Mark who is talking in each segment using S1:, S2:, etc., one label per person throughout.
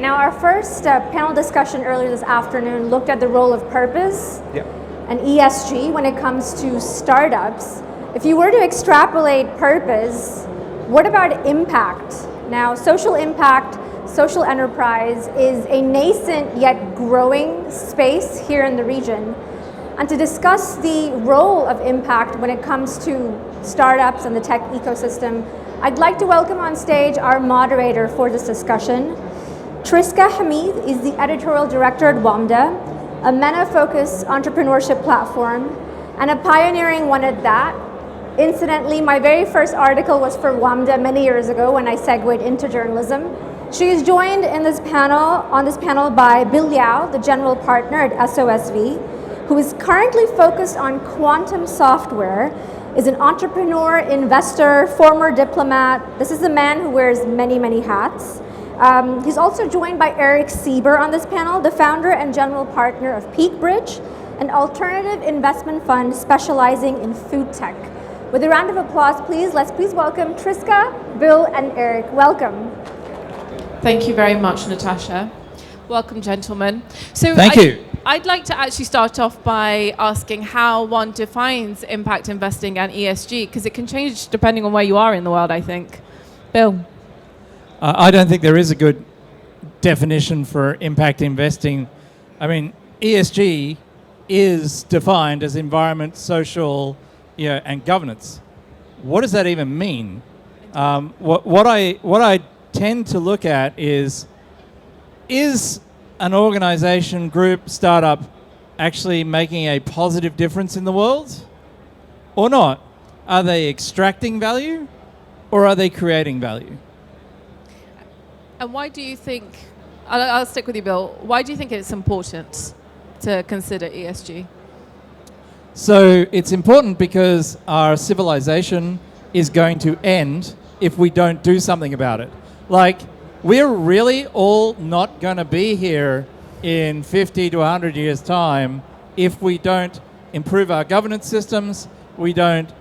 S1: Now, our first panel discussion earlier this afternoon looked at the role of purpose and ESG when it comes to startups. If you were to extrapolate purpose, what about impact? Now, social impact, social enterprise is a nascent yet growing space here in the region. And to discuss the role of impact when it comes to startups and the tech ecosystem, I'd like to welcome on stage our moderator for this discussion. Triska Hamid is the editorial director at WAMDA, a MENA-focused entrepreneurship platform, and a pioneering one at that. Incidentally, my very first article was for WAMDA many years ago when I segued into journalism. She is joined on this panel by Bill Liao, the general partner at SOSV, who is currently focused on quantum software, is an entrepreneur, investor, former diplomat. This is a man who wears many, many hats. He's also joined by Eric Sieber on this panel, the founder and general partner of PeakBridge, an alternative investment fund specializing in food tech. With a round of applause, let's please welcome Triska, Bill, and Eric. Welcome.
S2: Thank you very much, Natasha. Welcome, gentlemen.
S3: Thank you.
S2: I'd like to actually start off by asking how one defines impact investing and ESG, because it can change depending on where you are in the world, I think. Bill?
S3: I don't think there is a good definition for impact investing. I mean, ESG is defined as environment, social, and governance. What does that even mean? What I tend to look at is an organization, group, startup actually making a positive difference in the world or not? Are they extracting value or are they creating value?
S2: And why do you think, I'll stick with you, Bill, why do you think it's important to consider ESG?
S3: So it's important because our civilization is going to end if we don't do something about it. Like, we're really all not going to be here in 50 to 100 years' time if we don't improve our governance systems, we don't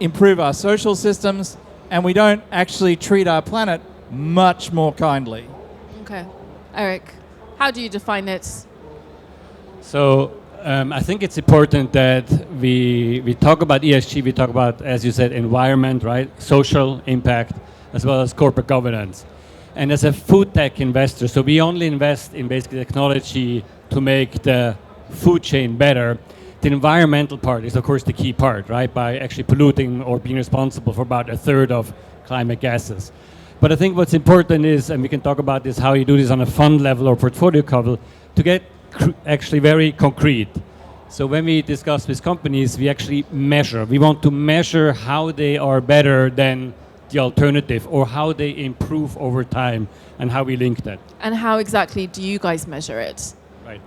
S3: improve our social systems, and we don't actually treat our planet much more kindly.
S2: Okay. Eric, how do you define it?
S4: So I think it's important that we talk about ESG, we talk about, as you said, environment, right? Social impact, as well as corporate governance. And as a food tech investor, so we only invest in basically technology to make the food chain better. The environmental part is, of course, the key part, right? By actually polluting or being responsible for about a third of climate gases. But I think what's important is, and we can talk about this, how you do this on a fund level or portfolio level, to get actually very concrete. So when we discuss with companies, we actually measure. We want to measure how they are better than the alternative or how they improve over time and how we link that.
S2: And how exactly do you guys measure it?
S4: Right.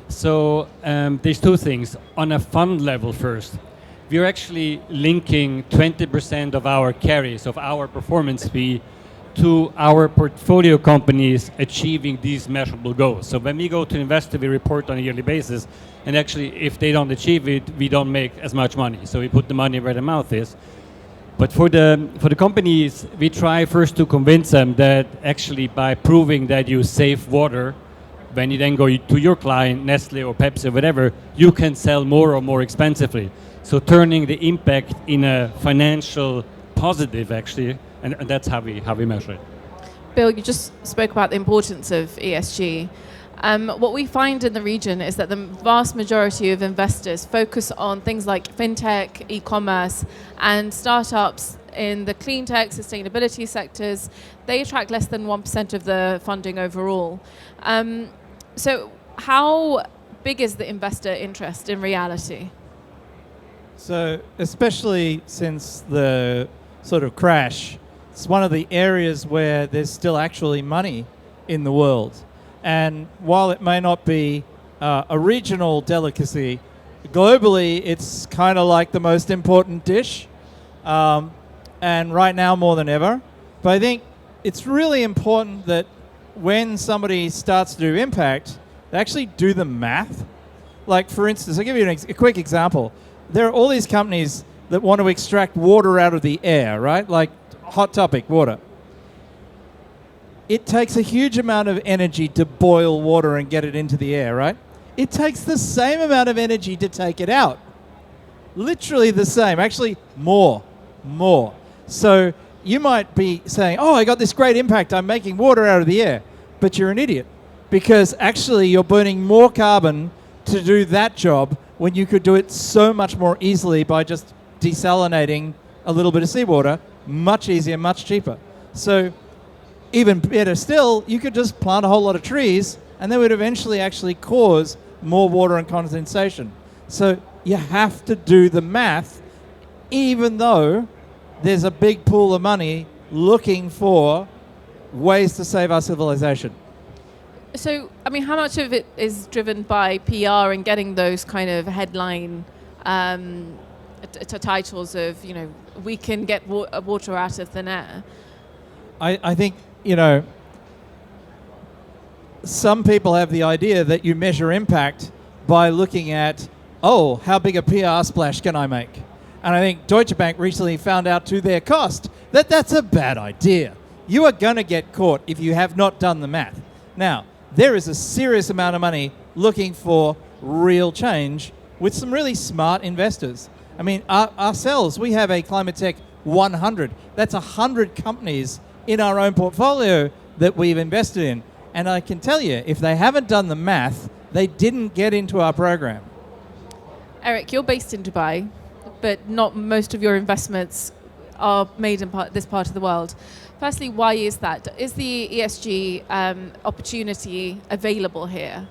S4: So there's two things. On a fund level first, we're actually linking 20% of our carries, of our performance fee, to our portfolio companies achieving these measurable goals. So when we go to investor, we report on a yearly basis, and actually if they don't achieve it, we don't make as much money. So we put the money where the mouth is. But for the companies, we try first to convince them that actually by proving that you save water, when you then go to your client, Nestle or Pepsi or whatever, you can sell more or more expensively. So turning the impact in a financial positive actually, and that's how we measure it.
S2: Bill, you just spoke about the importance of ESG. What we find in the region is that the vast majority of investors focus on things like fintech, e-commerce, and startups in the clean tech, sustainability sectors. They attract less than 1% of the funding overall. So how big is the investor interest in reality?
S3: So especially since the sort of crash, it's one of the areas where there's still actually money in the world. And while it may not be a regional delicacy, globally it's kind of like the most important dish. And right now more than ever. But I think it's really important that when somebody starts to do impact, they actually do the math. Like, for instance, I'll give you a quick example. There are all these companies that want to extract water out of the air, right? Like, hot topic, water. it takes a huge amount of energy to boil water and get it into the air, right? It takes the same amount of energy to take it out. Literally the same, actually more. So you might be saying, oh, I got this great impact, I'm making water out of the air. But you're an idiot, because actually you're burning more carbon to do that job when you could do it so much more easily by just desalinating a little bit of seawater. Much easier, much cheaper. So even better still, you could just plant a whole lot of trees and they would eventually actually cause more water and condensation. So you have to do the math, even though there's a big pool of money looking for ways to save our civilization.
S2: So, I mean, how much of it is driven by PR and getting those kind of headline titles of, you know, we can get water out of thin air?
S3: I think, you know, some people have the idea that you measure impact by looking at, oh, how big a PR splash can I make? And I think Deutsche Bank recently found out to their cost that that's a bad idea. You are going to get caught if you have not done the math. Now, there is a serious amount of money looking for real change with some really smart investors. I mean, ourselves, we have a Climate Tech 100. That's 100 companies in our own portfolio that we've invested in. And I can tell you, if they haven't done the math, they didn't get into our program.
S2: Eric, you're based in Dubai, but not most of your investments are made in this part of the world. Firstly, why is that? Is the ESG opportunity available here?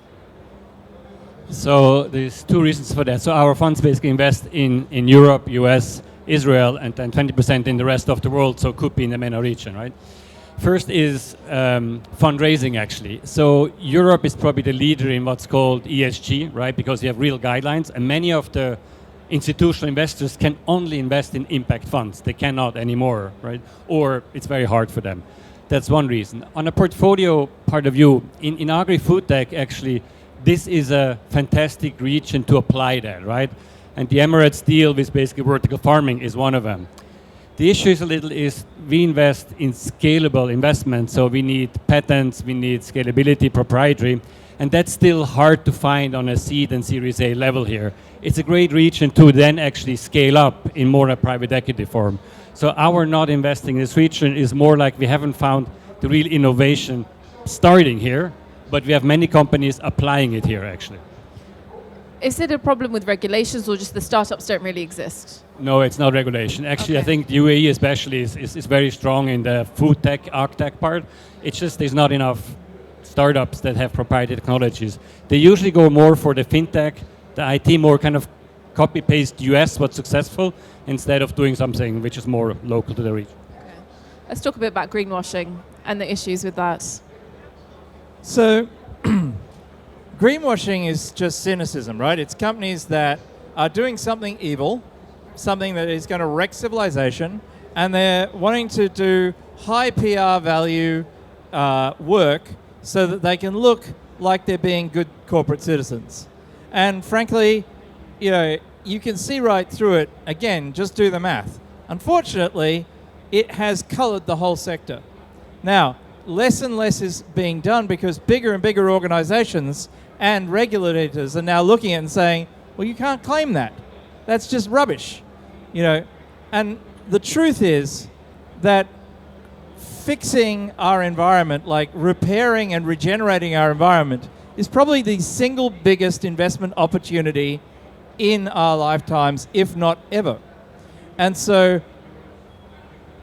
S4: So there's two reasons for that. So our funds basically invest in Europe, US, Israel, and then 20% in the rest of the world, so could be in the MENA region, right? First is fundraising, actually. So Europe is probably the leader in what's called ESG, right? Because you have real guidelines, and many of the institutional investors can only invest in impact funds. They cannot anymore, right? Or it's very hard for them. That's one reason. On a portfolio part of view, in agri-food tech, actually, this is a fantastic region to apply that, right? And the Emirates deal with basically vertical farming is one of them. The issue is we invest in scalable investments, so we need patents, we need scalability, proprietary, and that's still hard to find on a seed and Series A level here. It's a great region to then actually scale up in more a private equity form. So our not investing in this region is more like we haven't found the real innovation starting here, but we have many companies applying it here actually.
S2: Is it a problem with regulations or just the startups don't really exist?
S4: No, it's not regulation. Actually, okay. I think the UAE especially is very strong in the food tech, ag tech part. It's just there's not enough startups that have proprietary technologies. They usually go more for the fintech, the IT more kind of copy-paste US what's successful instead of doing something which is more local to the region.
S2: Okay. Let's talk a bit about greenwashing and the issues with that.
S3: So greenwashing is just cynicism, right? It's companies that are doing something evil, something that is going to wreck civilization, and they're wanting to do high PR value work so that they can look like they're being good corporate citizens. And frankly, you know, you can see right through it. Again, just do the math. Unfortunately, it has colored the whole sector. Now, less and less is being done because bigger and bigger organizations and regulators are now looking at it and saying, well, you can't claim that. That's just rubbish. You know, and the truth is that fixing our environment, like repairing and regenerating our environment, is probably the single biggest investment opportunity in our lifetimes, if not ever. And so,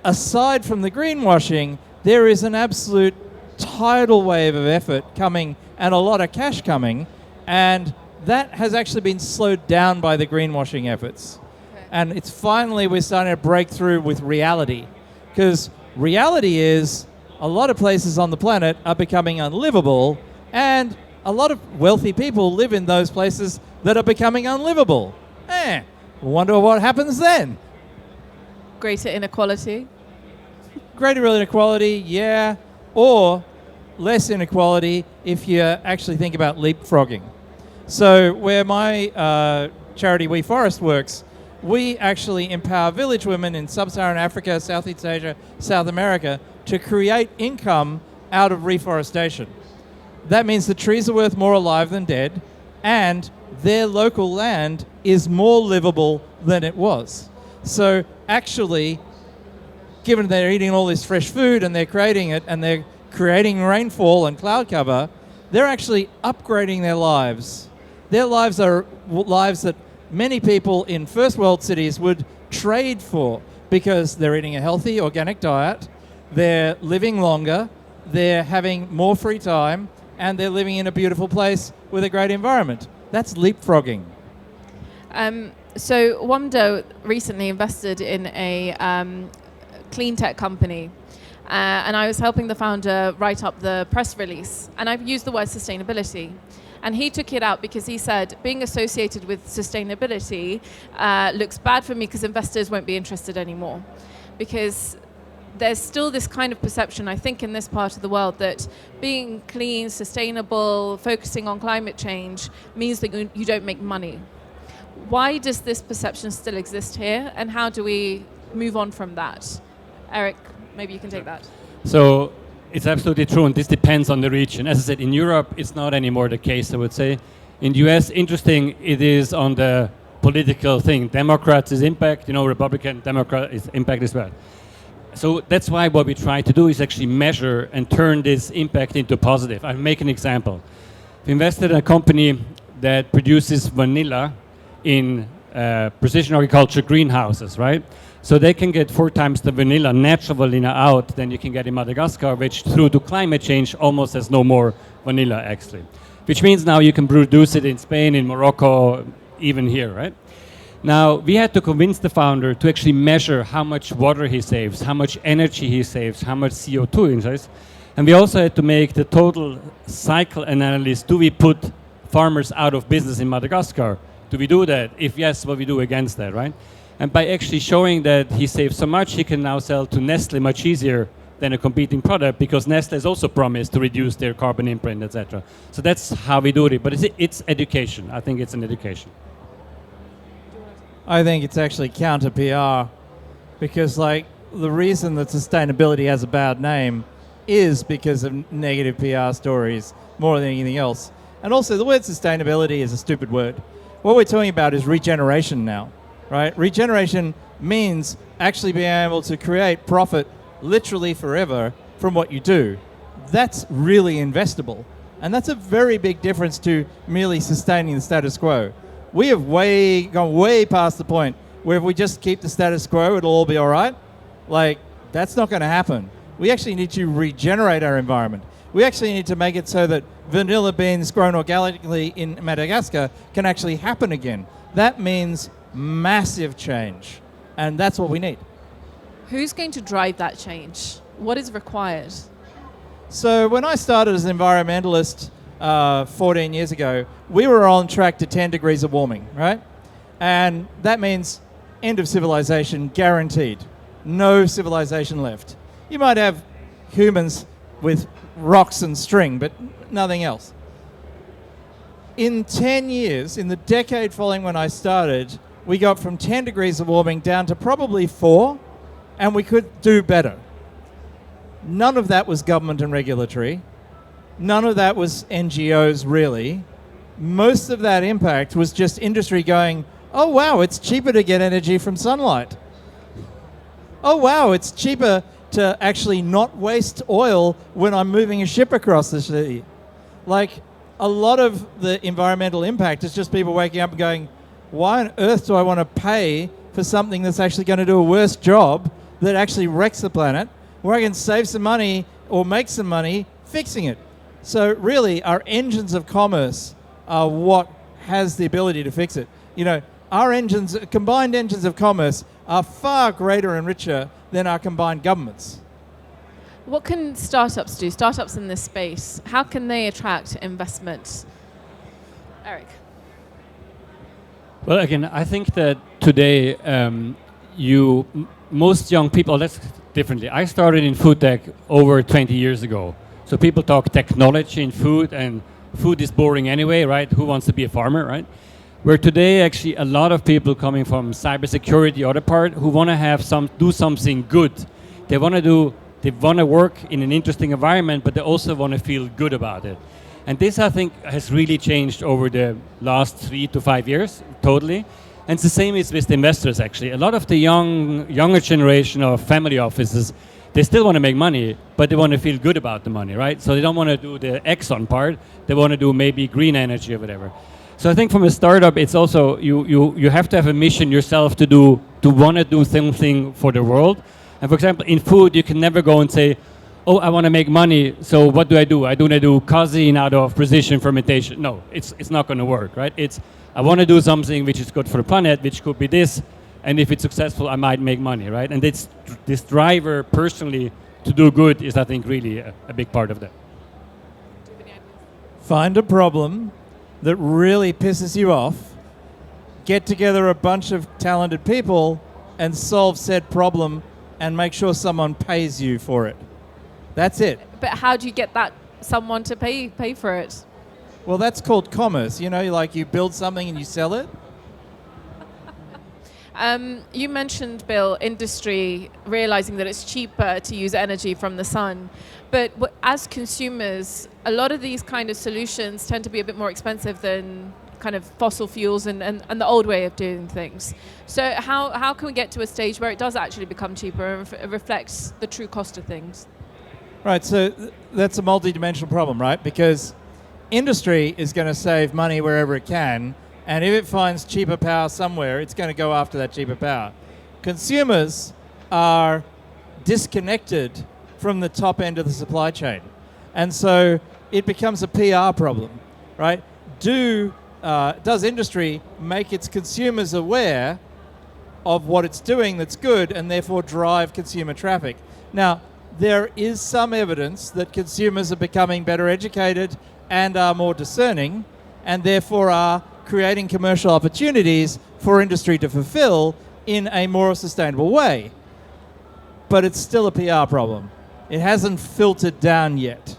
S3: aside from the greenwashing, there is an absolute tidal wave of effort coming and a lot of cash coming, and that has actually been slowed down by the greenwashing efforts. Okay. And it's finally we're starting to break through with reality, because reality is a lot of places on the planet are becoming unlivable, and a lot of wealthy people live in those places that are becoming unlivable. Wonder what happens then.
S2: Greater inequality?
S3: Greater inequality, yeah, or less inequality if you actually think about leapfrogging. So where my charity We Forest works, we actually empower village women in sub-Saharan Africa, Southeast Asia, South America to create income out of reforestation. That means the trees are worth more alive than dead, and their local land is more livable than it was. So actually, given they're eating all this fresh food and they're creating it and they're creating rainfall and cloud cover, they're actually upgrading their lives. Their lives are lives that many people in first world cities would trade for because they're eating a healthy organic diet, they're living longer, they're having more free time, and they're living in a beautiful place with a great environment. That's leapfrogging.
S2: So Wamdo recently invested in a clean tech company, and I was helping the founder write up the press release, and I've used the word sustainability. And he took it out because he said, being associated with sustainability looks bad for me because investors won't be interested anymore. Because there's still this kind of perception, I think, in this part of the world that being clean, sustainable, focusing on climate change means that you don't make money. Why does this perception still exist here, and how do we move on from that? Eric, maybe you can take that.
S4: So it's absolutely true, and this depends on the region. As I said, in Europe, it's not anymore the case, I would say. In the US, interesting, it is on the political thing. Democrats is impact, Republican, Democrat is impact as well. So that's why what we try to do is actually measure and turn this impact into positive. I'll make an example. We invested in a company that produces vanilla in precision agriculture greenhouses, right? So they can get 4 times the vanilla, natural vanilla out than you can get in Madagascar, which through to climate change almost has no more vanilla actually. Which means now you can produce it in Spain, in Morocco, even here, right? Now, we had to convince the founder to actually measure how much water he saves, how much energy he saves, how much CO2 he saves. And we also had to make the total cycle analysis. Do we put farmers out of business in Madagascar? Do we do that? If yes, what we do against that, right? And by actually showing that he saves so much, he can now sell to Nestle much easier than a competing product, because Nestle has also promised to reduce their carbon imprint, etc. So that's how we do it. But it's education. I think it's an education.
S3: I think it's actually counter PR, because the reason that sustainability has a bad name is because of negative PR stories more than anything else. And also the word sustainability is a stupid word. What we're talking about is regeneration now, right? Regeneration means actually being able to create profit literally forever from what you do. That's really investable. And that's a very big difference to merely sustaining the status quo. We have gone way past the point where if we just keep the status quo, it'll all be all right. That's not going to happen. We actually need to regenerate our environment. We actually need to make it so that vanilla beans grown organically in Madagascar can actually happen again. That means massive change, and that's what we need.
S2: Who's going to drive that change? What is required?
S3: So when I started as an environmentalist 14 years ago, we were on track to 10 degrees of warming, right? And that means end of civilization guaranteed. No civilization left. You might have humans with rocks and string, but nothing else. In 10 years, in the decade following when I started, we got from 10 degrees of warming down to probably 4, and we could do better. None of that was government and regulatory. None of that was NGOs, really. Most of that impact was just industry going, oh, wow, it's cheaper to get energy from sunlight. Oh, wow, it's cheaper to actually not waste oil when I'm moving a ship across the sea. A lot of the environmental impact is just people waking up and going, why on earth do I want to pay for something that's actually going to do a worse job that actually wrecks the planet, where I can save some money or make some money fixing it? So really, our engines of commerce are what has the ability to fix it. Our combined engines of commerce are far greater and richer than our combined governments.
S2: What can startups do? Startups in this space, how can they attract investment? Eric.
S4: Well, again, I think that today most young people, let's differently. I started in food tech over 20 years ago. So people talk technology in food, and food is boring anyway, right? Who wants to be a farmer, right? Where today, actually, a lot of people coming from cybersecurity, other part, who want to do something good. They want to do They want to work in an interesting environment, but they also want to feel good about it. And this, I think, has really changed over the last 3 to 5 years, totally. And it's the same is with the investors, actually. A lot of the younger generation of family offices, they still want to make money, but they want to feel good about the money, right? So they don't want to do the Exxon part. They want to do maybe green energy or whatever. So I think from a startup, it's also you have to have a mission yourself to want to do something for the world. And for example, in food, you can never go and say, oh, I want to make money, so what do? I do casein out of precision fermentation. No, it's not going to work, right? It's I want to do something which is good for the planet, which could be this, and if it's successful, I might make money, right? And this driver personally to do good is, I think, really a big part of that.
S3: Find a problem that really pisses you off, get together a bunch of talented people and solve said problem and make sure someone pays you for it. That's it.
S2: But how do you get that someone to pay for it?
S3: Well, that's called commerce. You know, like you build something and you sell it.
S2: You mentioned, Bill, industry realizing that it's cheaper to use energy from the sun. But as consumers, a lot of these kind of solutions tend to be a bit more expensive than kind of fossil fuels and the old way of doing things. So how can we get to a stage where it does actually become cheaper and reflects the true cost of things?
S3: Right, so that's a multi-dimensional problem, right? Because industry is going to save money wherever it can, and if it finds cheaper power somewhere, it's going to go after that cheaper power. Consumers are disconnected from the top end of the supply chain, and so it becomes a PR problem, right? Does industry make its consumers aware of what it's doing that's good and therefore drive consumer traffic? Now, there is some evidence that consumers are becoming better educated and are more discerning and therefore are creating commercial opportunities for industry to fulfill in a more sustainable way. But it's still a PR problem. It hasn't filtered down yet.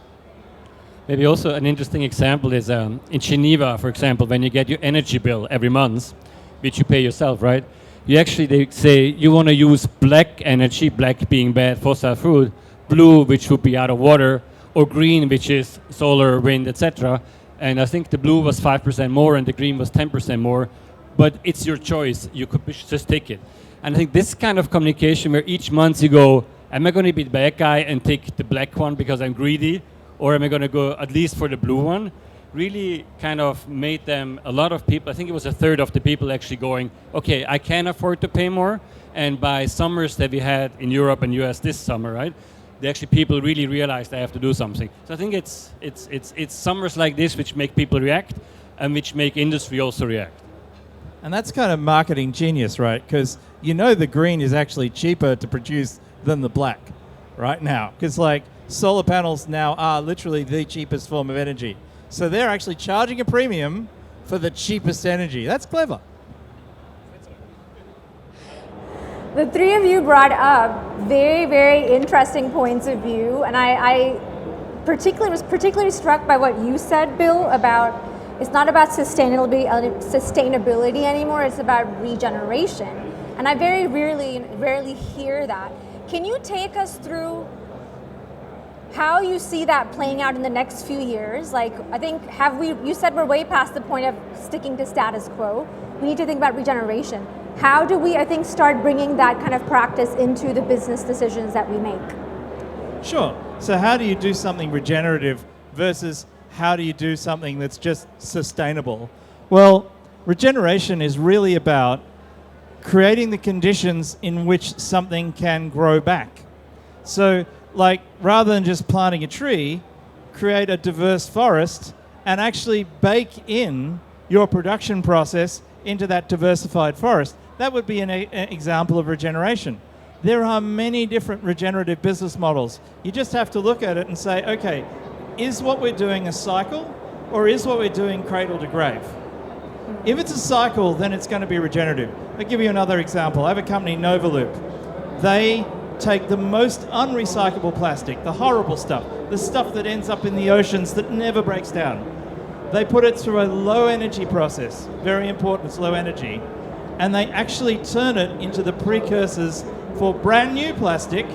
S4: Maybe also an interesting example is in Geneva, for example, when you get your energy bill every month, which you pay yourself, right? They say you want to use black energy, black being bad, fossil fuel, blue, which would be out of water, or green, which is solar, wind, etc. And I think the blue was 5% more and the green was 10% more, but it's your choice. You could just take it. And I think this kind of communication where each month you go, am I going to be the bad guy and take the black one because I'm greedy, or am I going to go at least for the blue one, really kind of made them, a lot of people, I think it was a third of the people actually going, okay, I can afford to pay more. And by summers that we had in Europe and US this summer, right, people really realized they have to do something. So I think it's summers like this which make people react and which make industry also react.
S3: And that's kind of marketing genius, right? Because you know the green is actually cheaper to produce than the black right now. Because like solar panels now are literally the cheapest form of energy. So they're actually charging a premium for the cheapest energy. That's clever.
S1: The three of you brought up very, very interesting points of view, and I was particularly struck by what you said, Bill, about it's not about sustainability anymore, it's about regeneration. And I very rarely hear that. Can you take us through how you see that playing out in the next few years? Like, I think, you said we're way past the point of sticking to status quo. We need to think about regeneration. How do we, I think, start bringing that kind of practice into the business decisions that we make?
S3: Sure. So how do you do something regenerative versus how do you do something that's just sustainable? Well, regeneration is really about creating the conditions in which something can grow back. So, like, rather than just planting a tree, create a diverse forest and actually bake in your production process into that diversified forest. That would be an example of regeneration. There are many different regenerative business models. You just have to look at it and say, okay, is what we're doing a cycle or is what we're doing cradle to grave? If it's a cycle, then it's going to be regenerative. I'll give you another example. I have a company, Novaloop. They take the most unrecyclable plastic, the horrible stuff, the stuff that ends up in the oceans that never breaks down. They put it through a low energy process, very important, it's low energy, and they actually turn it into the precursors for brand new plastic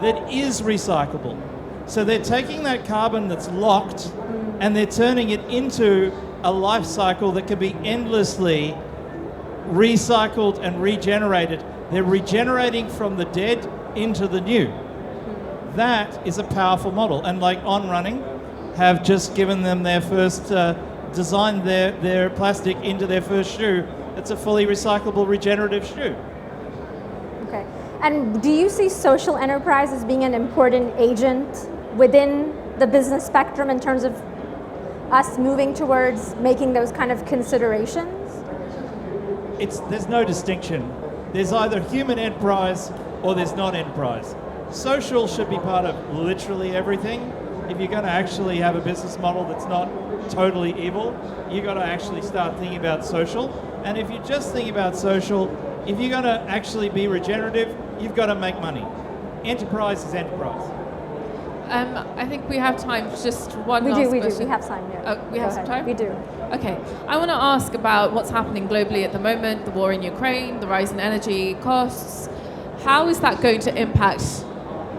S3: that is recyclable. So they're taking that carbon that's locked and they're turning it into a life cycle that can be endlessly recycled and regenerated. They're regenerating from the dead into the new. That is a powerful model. And like On Running have just given them their first, designed their plastic into their first shoe. It's a fully recyclable, regenerative shoe.
S1: Okay. And do you see social enterprise as being an important agent within the business spectrum in terms of us moving towards making those kind of considerations?
S3: There's no distinction. There's either human enterprise or there's not enterprise. Social should be part of literally everything. If you're going to actually have a business model that's not totally evil, you've got to actually start thinking about social. And if you just think about social, if you're going to actually be regenerative, you've got to make money. Enterprise is enterprise.
S2: I think we have time for just one
S1: We
S2: last
S1: do.
S2: question.
S1: We have time, yeah.
S2: Oh, we have some time?
S1: We do.
S2: Okay. I want to ask about what's happening globally at the moment, the war in Ukraine, the rise in energy costs. How is that going to impact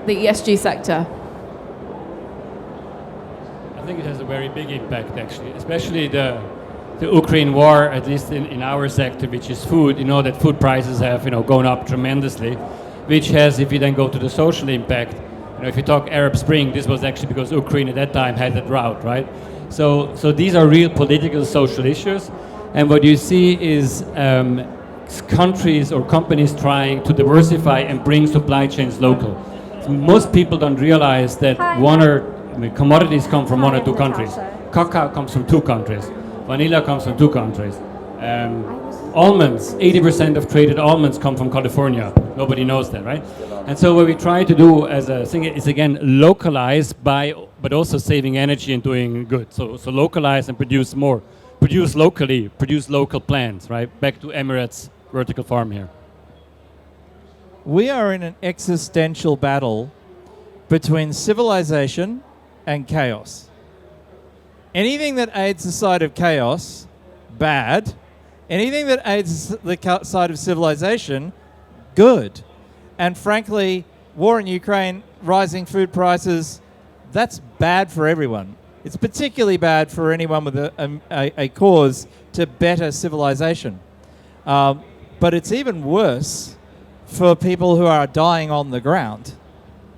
S2: the ESG sector?
S4: I think it has a very big impact, actually, especially the Ukraine war, at least in our sector, which is food. You know that food prices have gone up tremendously, which has, if you then go to the social impact, if you talk Arab Spring, this was actually because Ukraine at that time had a drought, right? So these are real political, social issues, and what you see is countries or companies trying to diversify and bring supply chains local. So most people don't realize that commodities come from one or two countries. Cacao comes from two countries. Vanilla comes from two countries. Almonds, 80% of traded almonds come from California. Nobody knows that, right? And so what we try to do as a thing is, again, localize but also saving energy and doing good. So localize and produce more. Produce locally, produce local plants, right? Back to Emirates vertical farm here.
S3: We are in an existential battle between civilization and chaos. Anything that aids the side of chaos, bad. Anything that aids the side of civilization, good. And frankly, war in Ukraine, rising food prices, that's bad for everyone. It's particularly bad for anyone with a cause to better civilization. But it's even worse for people who are dying on the ground.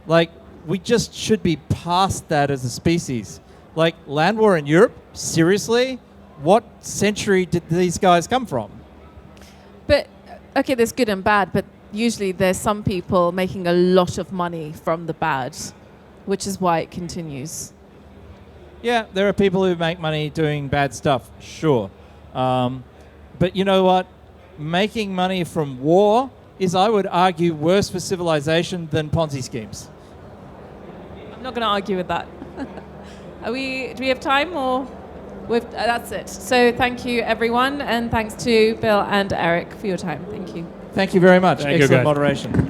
S3: Like, we just should be past that as a species. Like, land war in Europe, seriously? What century did these guys come from?
S2: But, okay, there's good and bad, but usually there's some people making a lot of money from the bad, which is why it continues.
S3: Yeah, there are people who make money doing bad stuff, sure. But you know what? Making money from war is, I would argue, worse for civilization than Ponzi schemes.
S2: I'm not going to argue with that. Do we have time or? That's it. So thank you, everyone, and thanks to Bill and Eric for your time. Thank you.
S3: Thank you very much.
S4: Thank you,
S3: Excellent
S4: guys.
S3: moderation.